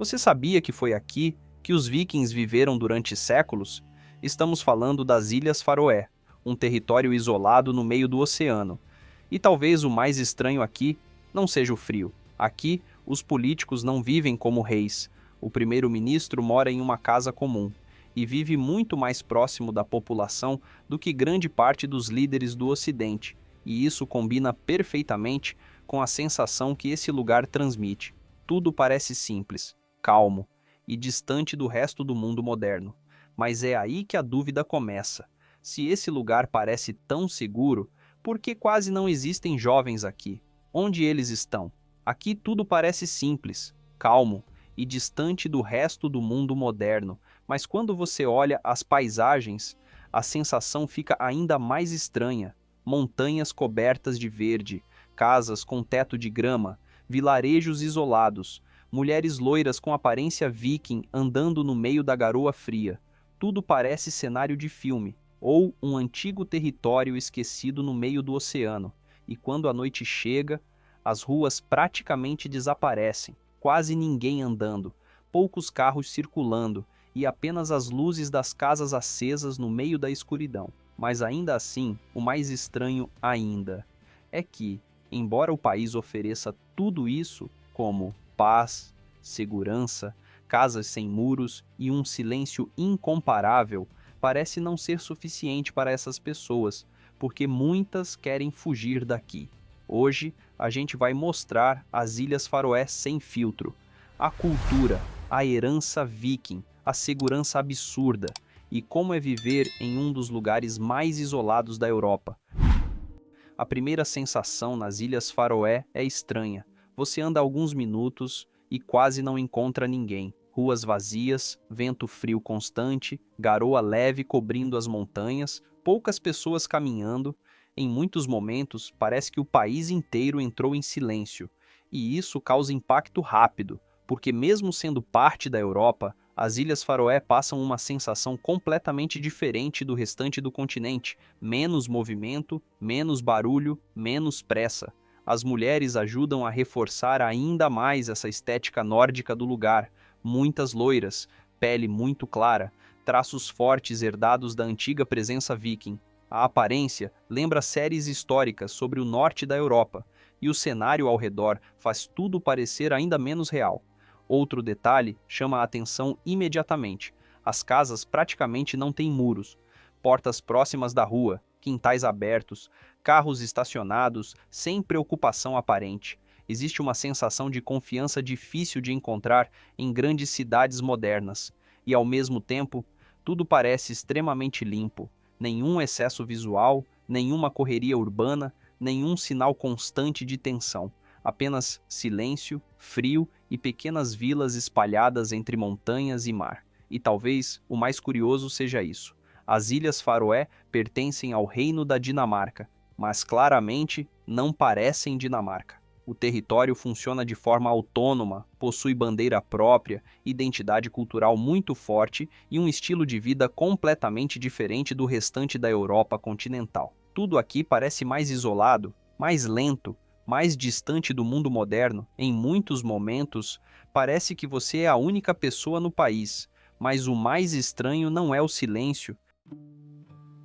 Você sabia que foi aqui que os vikings viveram durante séculos? Estamos falando das Ilhas Faroé, um território isolado no meio do oceano. E talvez o mais estranho aqui não seja o frio. Aqui, os políticos não vivem como reis. O primeiro-ministro mora em uma casa comum e vive muito mais próximo da população do que grande parte dos líderes do Ocidente. E isso combina perfeitamente com a sensação que esse lugar transmite. Tudo parece simples, calmo e distante do resto do mundo moderno. Mas é aí que a dúvida começa. Se esse lugar parece tão seguro, por que quase não existem jovens aqui? Onde eles estão? Aqui tudo parece simples, calmo e distante do resto do mundo moderno, mas quando você olha as paisagens, a sensação fica ainda mais estranha. Montanhas cobertas de verde, casas com teto de grama, vilarejos isolados, mulheres loiras com aparência viking andando no meio da garoa fria. Tudo parece cenário de filme, ou um antigo território esquecido no meio do oceano. E quando a noite chega, as ruas praticamente desaparecem, quase ninguém andando, poucos carros circulando e apenas as luzes das casas acesas no meio da escuridão. Mas ainda assim, o mais estranho ainda é que, embora o país ofereça tudo isso, como paz, segurança, casas sem muros e um silêncio incomparável, parece não ser suficiente para essas pessoas, porque muitas querem fugir daqui. Hoje, a gente vai mostrar as Ilhas Faroé sem filtro, a cultura, a herança viking, a segurança absurda e como é viver em um dos lugares mais isolados da Europa. A primeira sensação nas Ilhas Faroé é estranha. Você anda alguns minutos e quase não encontra ninguém. Ruas vazias, vento frio constante, garoa leve cobrindo as montanhas, poucas pessoas caminhando. Em muitos momentos, parece que o país inteiro entrou em silêncio. E isso causa impacto rápido, porque mesmo sendo parte da Europa, as Ilhas Faroé passam uma sensação completamente diferente do restante do continente. Menos movimento, menos barulho, menos pressa. As mulheres ajudam a reforçar ainda mais essa estética nórdica do lugar. Muitas loiras, pele muito clara, traços fortes herdados da antiga presença viking. A aparência lembra séries históricas sobre o norte da Europa, e o cenário ao redor faz tudo parecer ainda menos real. Outro detalhe chama a atenção imediatamente. As casas praticamente não têm muros, portas próximas da rua, quintais abertos, carros estacionados sem preocupação aparente. Existe uma sensação de confiança difícil de encontrar em grandes cidades modernas. E, ao mesmo tempo, tudo parece extremamente limpo. Nenhum excesso visual, nenhuma correria urbana, nenhum sinal constante de tensão. Apenas silêncio, frio e pequenas vilas espalhadas entre montanhas e mar. E talvez o mais curioso seja isso. As Ilhas Faroé pertencem ao Reino da Dinamarca, mas claramente não parecem Dinamarca. O território funciona de forma autônoma, possui bandeira própria, identidade cultural muito forte e um estilo de vida completamente diferente do restante da Europa continental. Tudo aqui parece mais isolado, mais lento, mais distante do mundo moderno. Em muitos momentos, parece que você é a única pessoa no país, mas o mais estranho não é o silêncio.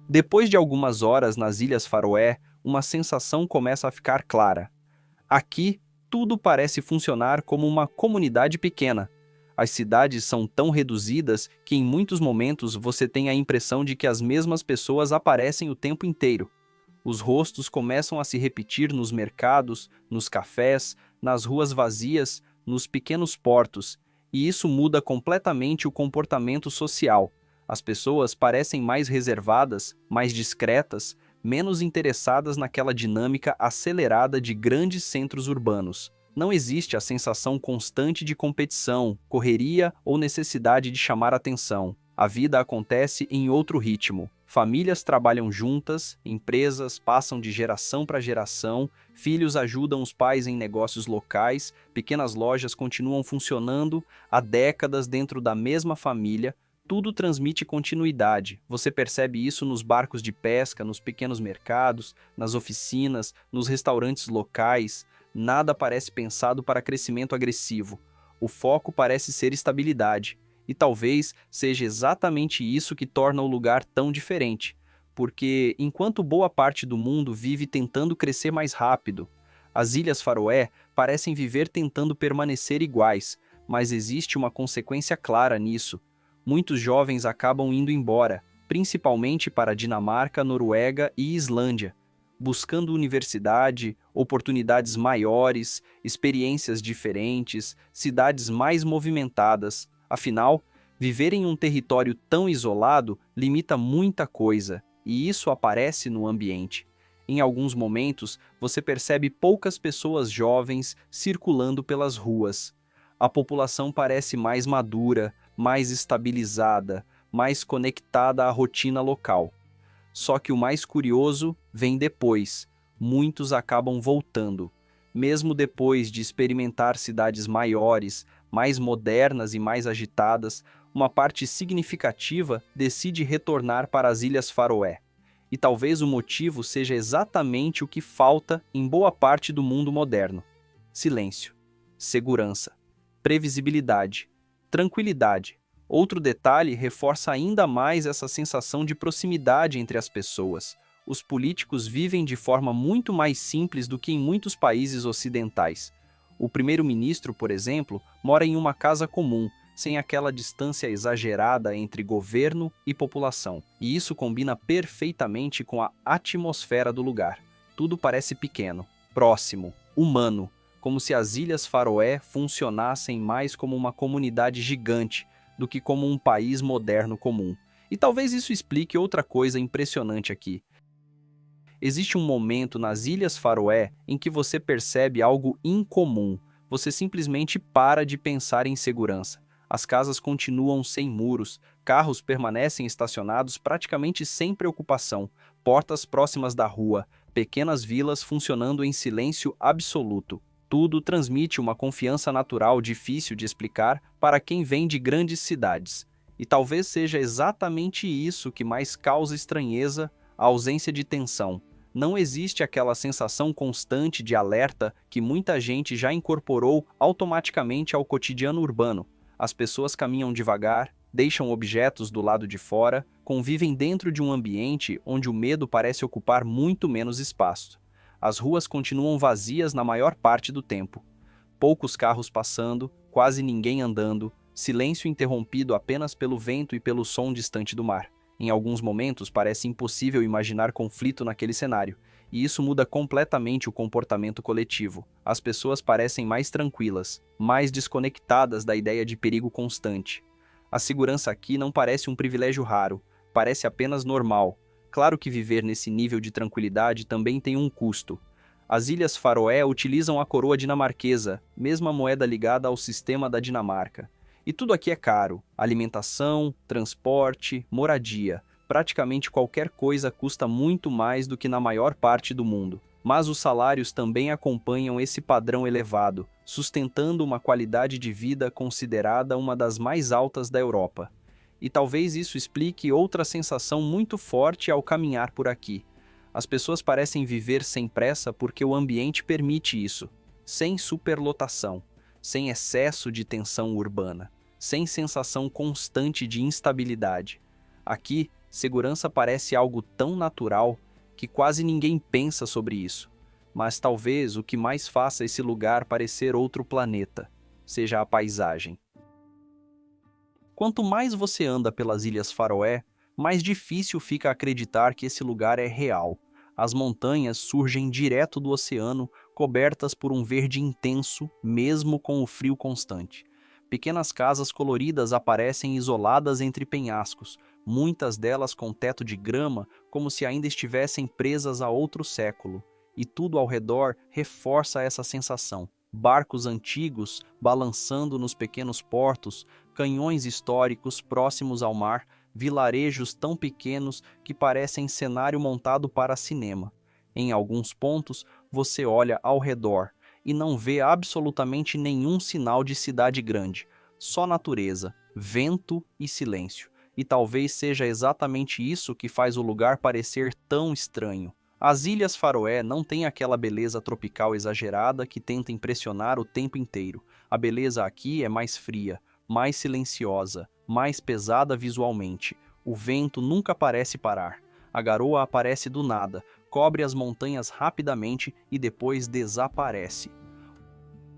Depois de algumas horas nas Ilhas Faroé, uma sensação começa a ficar clara. Aqui, tudo parece funcionar como uma comunidade pequena. As cidades são tão reduzidas que em muitos momentos você tem a impressão de que as mesmas pessoas aparecem o tempo inteiro. Os rostos começam a se repetir nos mercados, nos cafés, nas ruas vazias, nos pequenos portos, e isso muda completamente o comportamento social. As pessoas parecem mais reservadas, mais discretas, menos interessadas naquela dinâmica acelerada de grandes centros urbanos. Não existe a sensação constante de competição, correria ou necessidade de chamar atenção. A vida acontece em outro ritmo. Famílias trabalham juntas, empresas passam de geração para geração, filhos ajudam os pais em negócios locais, pequenas lojas continuam funcionando há décadas dentro da mesma família. Tudo transmite continuidade. Você percebe isso nos barcos de pesca, nos pequenos mercados, nas oficinas, nos restaurantes locais. Nada parece pensado para crescimento agressivo. O foco parece ser estabilidade, e talvez seja exatamente isso que torna o lugar tão diferente, porque enquanto boa parte do mundo vive tentando crescer mais rápido, as Ilhas Faroé parecem viver tentando permanecer iguais, mas existe uma consequência clara nisso. Muitos jovens acabam indo embora, principalmente para Dinamarca, Noruega e Islândia, buscando universidade, oportunidades maiores, experiências diferentes, cidades mais movimentadas. Afinal, viver em um território tão isolado limita muita coisa, e isso aparece no ambiente. Em alguns momentos, você percebe poucas pessoas jovens circulando pelas ruas. A população parece mais madura, mais estabilizada, mais conectada à rotina local. Só que o mais curioso vem depois. Muitos acabam voltando. Mesmo depois de experimentar cidades maiores, mais modernas e mais agitadas, uma parte significativa decide retornar para as Ilhas Faroé. E talvez o motivo seja exatamente o que falta em boa parte do mundo moderno: silêncio, segurança, previsibilidade, tranquilidade. Outro detalhe reforça ainda mais essa sensação de proximidade entre as pessoas. Os políticos vivem de forma muito mais simples do que em muitos países ocidentais. O primeiro-ministro, por exemplo, mora em uma casa comum, sem aquela distância exagerada entre governo e população. E isso combina perfeitamente com a atmosfera do lugar. Tudo parece pequeno, próximo, humano, como se as Ilhas Faroé funcionassem mais como uma comunidade gigante do que como um país moderno comum. E talvez isso explique outra coisa impressionante aqui. Existe um momento nas Ilhas Faroé em que você percebe algo incomum. Você simplesmente para de pensar em segurança. As casas continuam sem muros, carros permanecem estacionados praticamente sem preocupação, portas próximas da rua, pequenas vilas funcionando em silêncio absoluto. Tudo transmite uma confiança natural difícil de explicar para quem vem de grandes cidades. E talvez seja exatamente isso que mais causa estranheza, a ausência de tensão. Não existe aquela sensação constante de alerta que muita gente já incorporou automaticamente ao cotidiano urbano. As pessoas caminham devagar, deixam objetos do lado de fora, convivem dentro de um ambiente onde o medo parece ocupar muito menos espaço. As ruas continuam vazias na maior parte do tempo. Poucos carros passando, quase ninguém andando, silêncio interrompido apenas pelo vento e pelo som distante do mar. Em alguns momentos parece impossível imaginar conflito naquele cenário, e isso muda completamente o comportamento coletivo. As pessoas parecem mais tranquilas, mais desconectadas da ideia de perigo constante. A segurança aqui não parece um privilégio raro, parece apenas normal. Claro que viver nesse nível de tranquilidade também tem um custo. As Ilhas Faroé utilizam a coroa dinamarquesa, mesma moeda ligada ao sistema da Dinamarca. E tudo aqui é caro: alimentação, transporte, moradia. Praticamente qualquer coisa custa muito mais do que na maior parte do mundo. Mas os salários também acompanham esse padrão elevado, sustentando uma qualidade de vida considerada uma das mais altas da Europa. E talvez isso explique outra sensação muito forte ao caminhar por aqui. As pessoas parecem viver sem pressa porque o ambiente permite isso, sem superlotação, sem excesso de tensão urbana, sem sensação constante de instabilidade. Aqui, segurança parece algo tão natural que quase ninguém pensa sobre isso. Mas talvez o que mais faça esse lugar parecer outro planeta seja a paisagem. Quanto mais você anda pelas Ilhas Faroé, mais difícil fica acreditar que esse lugar é real. As montanhas surgem direto do oceano, cobertas por um verde intenso, mesmo com o frio constante. Pequenas casas coloridas aparecem isoladas entre penhascos, muitas delas com teto de grama, como se ainda estivessem presas a outro século. E tudo ao redor reforça essa sensação. Barcos antigos balançando nos pequenos portos, canhões históricos próximos ao mar, vilarejos tão pequenos que parecem cenário montado para cinema. Em alguns pontos, você olha ao redor e não vê absolutamente nenhum sinal de cidade grande, só natureza, vento e silêncio. E talvez seja exatamente isso que faz o lugar parecer tão estranho. As Ilhas Faroé não têm aquela beleza tropical exagerada que tenta impressionar o tempo inteiro. A beleza aqui é mais fria, mais silenciosa, mais pesada visualmente. O vento nunca parece parar. A garoa aparece do nada, cobre as montanhas rapidamente e depois desaparece.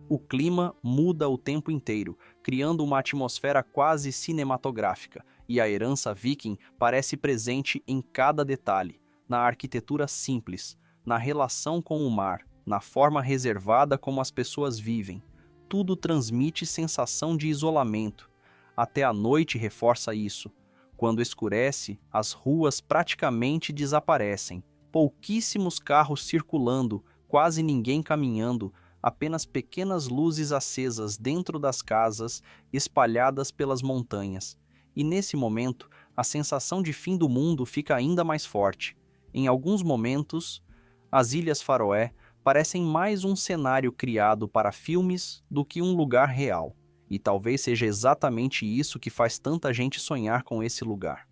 O clima muda o tempo inteiro, criando uma atmosfera quase cinematográfica, e a herança viking parece presente em cada detalhe, na arquitetura simples, na relação com o mar, na forma reservada como as pessoas vivem. Tudo transmite sensação de isolamento. Até a noite reforça isso. Quando escurece, as ruas praticamente desaparecem. Pouquíssimos carros circulando, quase ninguém caminhando, apenas pequenas luzes acesas dentro das casas, espalhadas pelas montanhas. E nesse momento, a sensação de fim do mundo fica ainda mais forte. Em alguns momentos, as Ilhas Faroé parecem mais um cenário criado para filmes do que um lugar real. E talvez seja exatamente isso que faz tanta gente sonhar com esse lugar.